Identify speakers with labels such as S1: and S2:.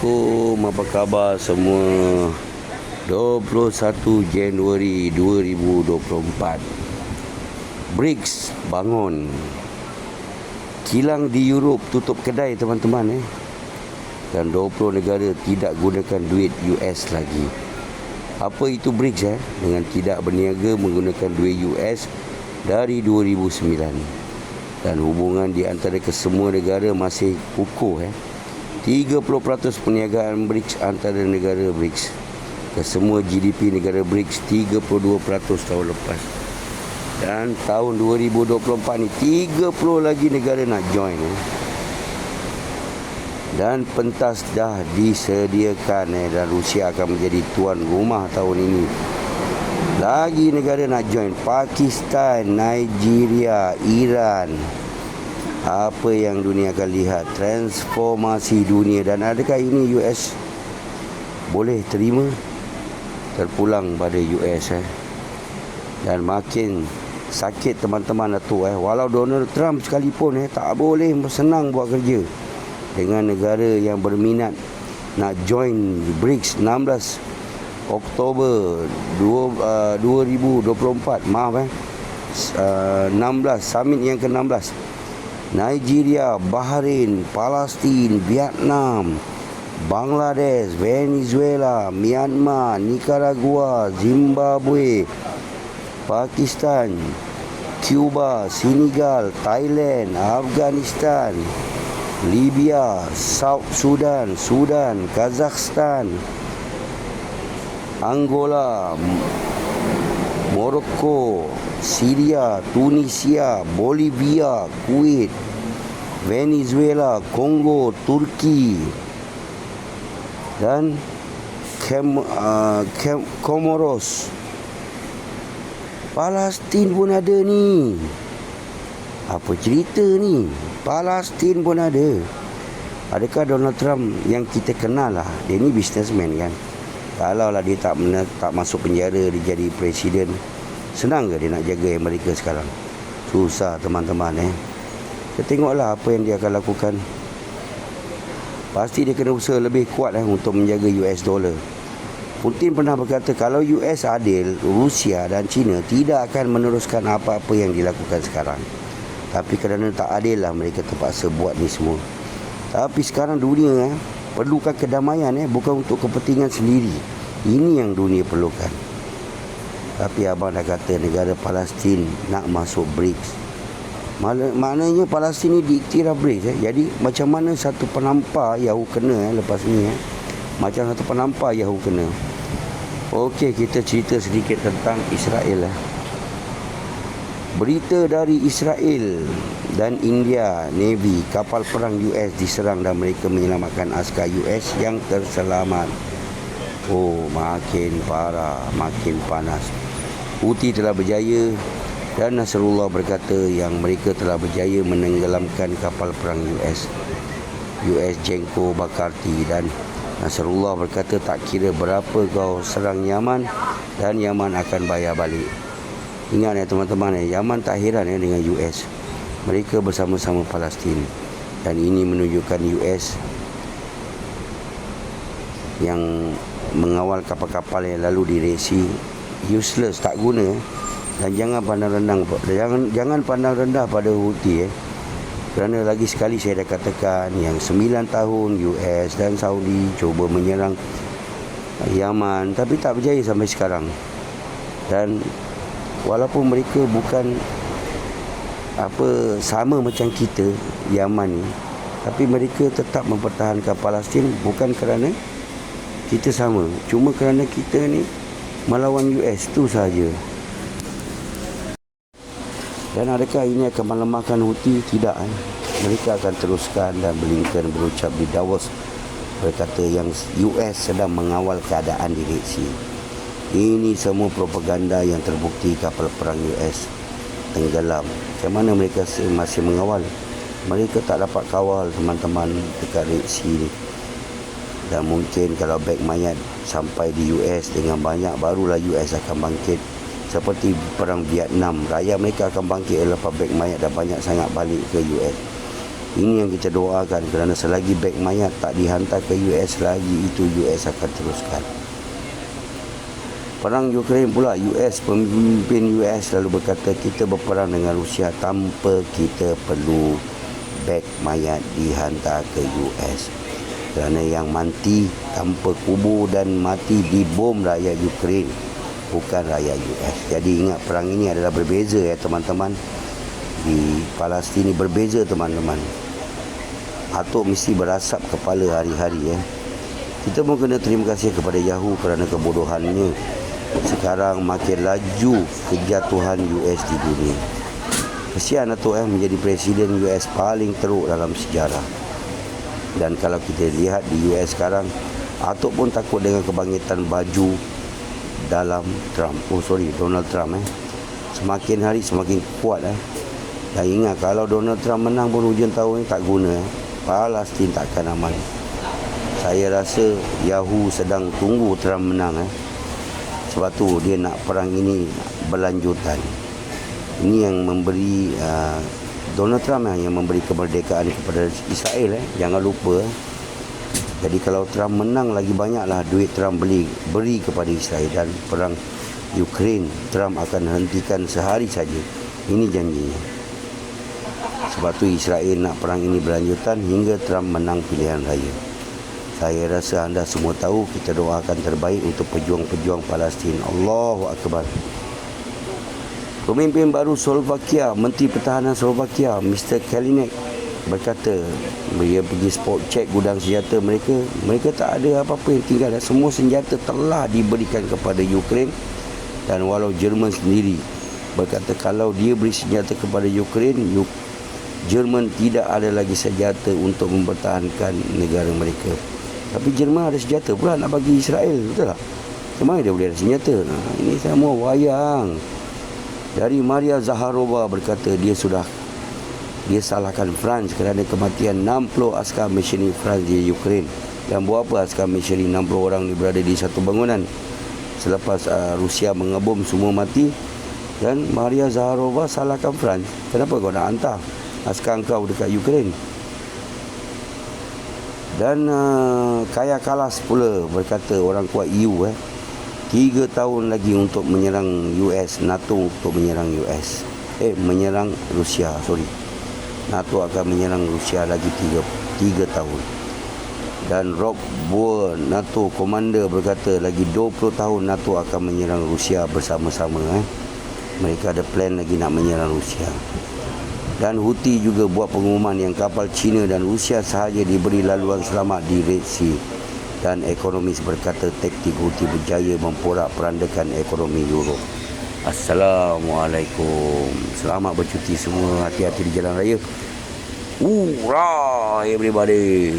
S1: Assalamualaikum, apa khabar semua? 21 Januari 2024. BRICS bangun. Kilang di Europe tutup kedai teman-teman Dan 20 negara tidak gunakan duit US lagi. Apa itu BRICS Dengan tidak berniaga menggunakan duit US dari 2009. Dan hubungan di antara kesemua negara masih kukuh 30% perniagaan BRICS antara negara BRICS. Kesemua GDP negara BRICS 32% tahun lepas. Dan tahun 2024 ni 30 lagi negara nak join Dan pentas dah disediakan dan Rusia akan menjadi tuan rumah tahun ini. Lagi negara nak join: Pakistan, Nigeria, Iran. Apa yang dunia akan lihat, transformasi dunia. Dan adakah ini US boleh terima? Terpulang pada US Dan makin sakit teman-teman Datuk Walau Donald Trump sekalipun tak boleh senang buat kerja dengan negara yang berminat nak join BRICS 16 Oktober 2024. 16 summit yang ke-16. Nigeria, Bahrain, Palestin, Vietnam, Bangladesh, Venezuela, Myanmar, Nicaragua, Zimbabwe, Pakistan, Cuba, Senegal, Thailand, Afghanistan, Libya, South Sudan, Kazakhstan, Angola, Morocco, Syria, Tunisia, Bolivia, Kuwait, Venezuela, Kongo, Turki dan Comoros. Palestin pun ada ni. Apa cerita ni? Palestin pun ada. Adakah Donald Trump yang kita kenal dia ni businessman kan? Kalaulah dia tak masuk penjara, dia jadi presiden, senang ke dia nak jaga Amerika sekarang? Susah teman-teman Kita tengoklah apa yang dia akan lakukan. Pasti dia kena usaha lebih kuat untuk menjaga US dollar. Putin pernah berkata kalau US adil, Rusia dan China tidak akan meneruskan apa-apa yang dilakukan sekarang. Tapi kerana tak adil mereka terpaksa buat ni semua. Tapi sekarang dunia perlukan kedamaian bukan untuk kepentingan sendiri. Ini yang dunia perlukan. Tapi abang dah kata negara Palestin nak masuk BRICS. Maknanya Palestin ni diiktiraf BRICS Jadi macam mana satu penampar Yahoo kena lepas ni Macam satu penampar Yahoo kena. Okey, kita cerita sedikit tentang Israel Berita dari Israel dan India Navy, kapal perang US diserang dan mereka menyelamatkan askar US yang terselamat. Oh, makin parah, makin panas. Houthi telah berjaya dan Nasrullah berkata yang mereka telah berjaya menenggelamkan kapal perang US Genco Bakarti. Dan Nasrullah berkata tak kira berapa kau serang Yaman dan Yaman akan bayar balik. Ingat teman-teman, Yaman tak heran dengan US. Mereka bersama-sama Palestin. Dan ini menunjukkan US yang mengawal kapal-kapal yang lalu di Red Sea useless, tak guna. Dan jangan pandang rendah pada Houthi kerana lagi sekali saya dah katakan yang 9 tahun US dan Saudi cuba menyerang Yaman tapi tak berjaya sampai sekarang. Dan walaupun mereka bukan sama macam kita Yaman ni, tapi mereka tetap mempertahankan Palestin bukan kerana kita sama, cuma kerana kita ni melawan US tu sahaja. Dan adakah ini akan melemahkan Houthi? Tidak. Mereka akan teruskan. Dan Blinken berucap di Davos berkata yang US sedang mengawal keadaan di Red Sea. Ini semua propaganda yang terbukti kapal perang US tenggelam. Macam mana mereka masih mengawal? Mereka tak dapat kawal teman-teman dekat Red Sea ni. Dan mungkin kalau beg mayat sampai di US dengan banyak, barulah US akan bangkit. Seperti perang Vietnam, rakyat mereka akan bangkit lepas beg mayat dah banyak sangat balik ke US. Ini yang kita doakan, kerana selagi beg mayat tak dihantar ke US lagi, itu US akan teruskan. Perang Ukraine pula, pemimpin US lalu berkata kita berperang dengan Rusia tanpa kita perlu beg mayat dihantar ke US. Kerana yang mati tanpa kubur dan mati dibom rakyat Ukraine, bukan rakyat US. Jadi ingat, perang ini adalah berbeza ya teman-teman. Di Palestin ini berbeza teman-teman. Atuk mesti berasap kepala hari-hari ya. Kita pun kena terima kasih kepada Yahoo kerana kebodohannya. Sekarang makin laju kejatuhan US di dunia. Kesian Atuk menjadi presiden US paling teruk dalam sejarah. Dan kalau kita lihat di US sekarang, Atuk pun takut dengan kebangkitan baju dalam Donald Trump Semakin hari semakin kuat Dan ingat, kalau Donald Trump menang pun hujung tahun ni tak guna Palestin takkan aman. Saya rasa Yahoo sedang tunggu Trump menang Sebab tu dia nak perang ini berlanjutan. Ini yang memberi Donald Trump yang memberi kemerdekaan kepada Israel Jangan lupa. Jadi kalau Trump menang, lagi banyaklah duit Trump beri kepada Israel. Dan perang Ukraine Trump akan hentikan sehari saja. Ini janjinya. Sebab tu Israel nak perang ini berlanjutan hingga Trump menang pilihan raya. Saya rasa anda semua tahu, kita doakan terbaik untuk pejuang-pejuang Palestin. Allahu Akbar. Pemimpin baru Slovakia, Menteri Pertahanan Slovakia, Mr. Kalinek berkata dia pergi spot check gudang senjata mereka. Mereka tak ada apa-apa yang tinggal. Semua senjata telah diberikan kepada Ukraine. Dan walau Jerman sendiri berkata kalau dia beri senjata kepada Ukraine, Jerman tidak ada lagi senjata untuk mempertahankan negara mereka. Tapi Jerman ada senjata pula nak bagi Israel, betul tak? Macam mana dia boleh ada senjata? Ini semua wayang. Dari Maria Zaharova berkata dia salahkan France kerana kematian 60 askar missionary France di Ukraine. Dan buat apa askar missionary 60 orang ni berada di satu bangunan selepas Rusia mengebom, semua mati. Dan Maria Zaharova salahkan France. Kenapa kau nak hantar askar kau dekat Ukraine? Dan Kaja Kallas pula berkata orang kuat EU 3 tahun lagi untuk menyerang US, NATO untuk menyerang menyerang Rusia, NATO akan menyerang Rusia lagi 3 tahun. Dan Rob Boer, NATO Commander berkata lagi 20 tahun NATO akan menyerang Rusia bersama-sama. Mereka ada plan lagi nak menyerang Rusia. Dan Houthi juga buat pengumuman yang kapal China dan Rusia sahaja diberi laluan selamat di Red Sea. Dan ekonomis berkata taktik Houthi berjaya memporak-perandakan ekonomi Europe. Assalamualaikum. Selamat bercuti semua. Hati-hati di jalan raya. Hurrah everybody.